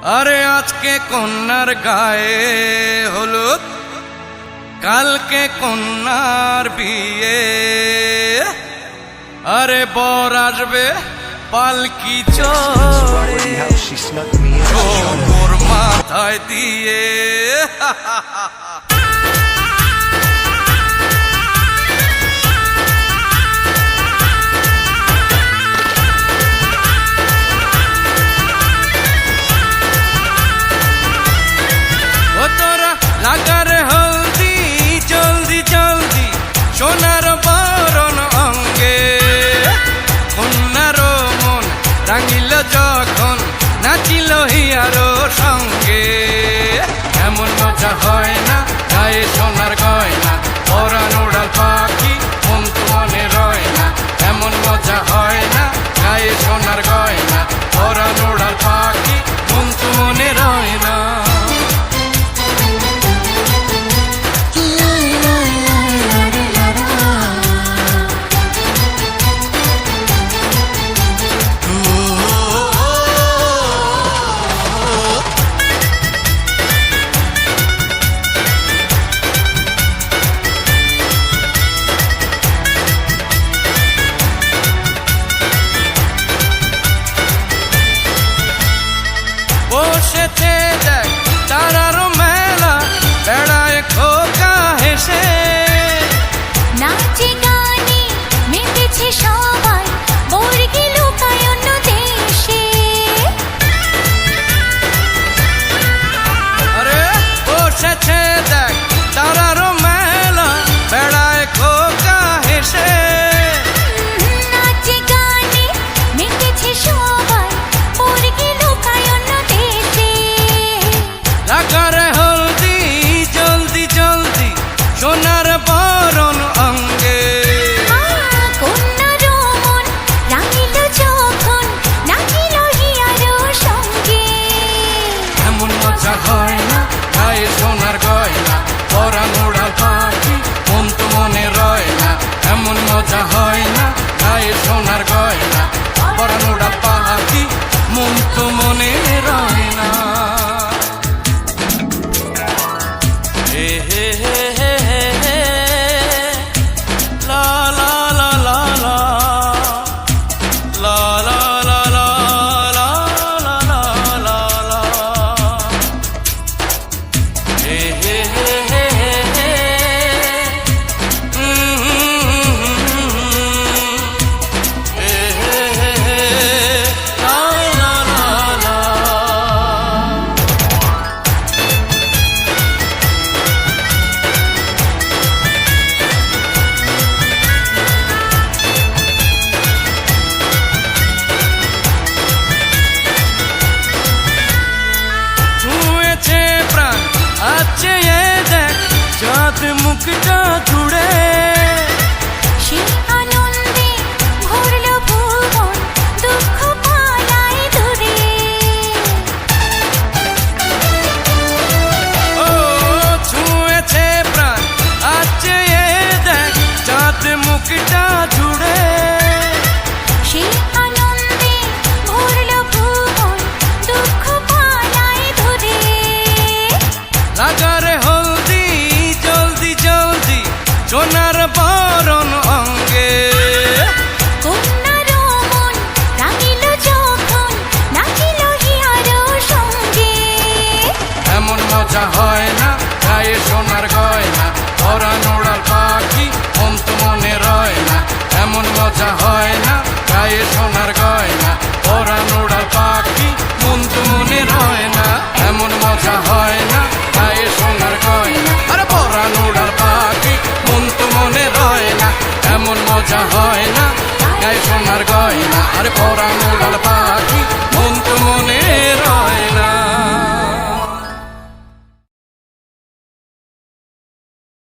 আরে আজকে কন্যার গায়ে হলুদ, কালকে কন্যার বিয়ে। আরে বর আসবে পালকি চড়ে ওর মাথায় দিয়ে। লাগারে হলদি জলদি জলদি সোনার বরণ অঙ্গে, কন্যার মন রাঙিল যখন নাচিল হিয়ারো সঙ্গে। এমন মজা হয় না গায়ে সোনার গয়না, পরাণ উড়াল পাখি মন তো মনে রয় না। এমন মজা হয় না গায়ে সোনার গয়না, পরাণ উড়াল পাখি মন তো মনে রয় না। বসেছে দেখ তারার মেলা, বেড়ায় খোকা হেসে। নাচে গানে মেতেছে সবাই, বর্গি লুকায় অন্য দেশে। আরে বসেছে দেখ তারার মেলা, বেড়ায় খোকা হেসে। নাচে গানে মেতেছে সবাই, বর্গি লুকায় অন্য দেশে। লাগারে হলদি জলদি জলদি সোনার বরণ অঙ্গে, কন্যার মন রাঙিল যখন নাচিল হিয়ারো সঙ্গে। এমন মজা হয় না গায়ে সোনার গয়না, পরাণ উড়াল পাখি মন তো মনে রয় না। এমন মজা হয় না গায়ে সোনার গয়না, পরাণ উড়াল পাখি মন তো মনে রয় না। হে হে হে হে হে হে, লা লা লা লা লা, লা লা লা লা লা লা লা লা, হে হে হে হে হে হে, হে হে হে হে, লা লা লা লা। ছুঁয়েছে প্রাণ আছে এ দেখ চাঁদ মুখটা জুড়ে। সেই আনন্দে ভরল ভুবন, দুঃখ পালায় দূরে। ও ছুঁয়েছে প্রাণ আছে এ দেখ চাঁদ মুখটা জুড়ে। সেই আনন্দে ভরল ভুবন, দুঃখ পালায় দূরে। লাগারে হলদি জলদি জলদি সোনার বরণ অঙ্গে, কন্যার মন রাঙিল যখন নাচিল হিয়ারো সঙ্গে। এমন মজা হয় না গায়ে সোনার গয়না, পরাণ উড়াল পাখি মন তো মনে রয় না। এমন মজা হয় না গায়ে সোনার গয়না, পরাণ উড়াল পাখি মন তো মনে রয় না। এমন মজা হয় না গায়ে সোনার গয়না, আরে পরাণ উড়াল পাখি মন তো মনে রয় না। এমন মজা হয় না গায়ে সোনার গয়না, আরে পরাণ উড়াল পাখি।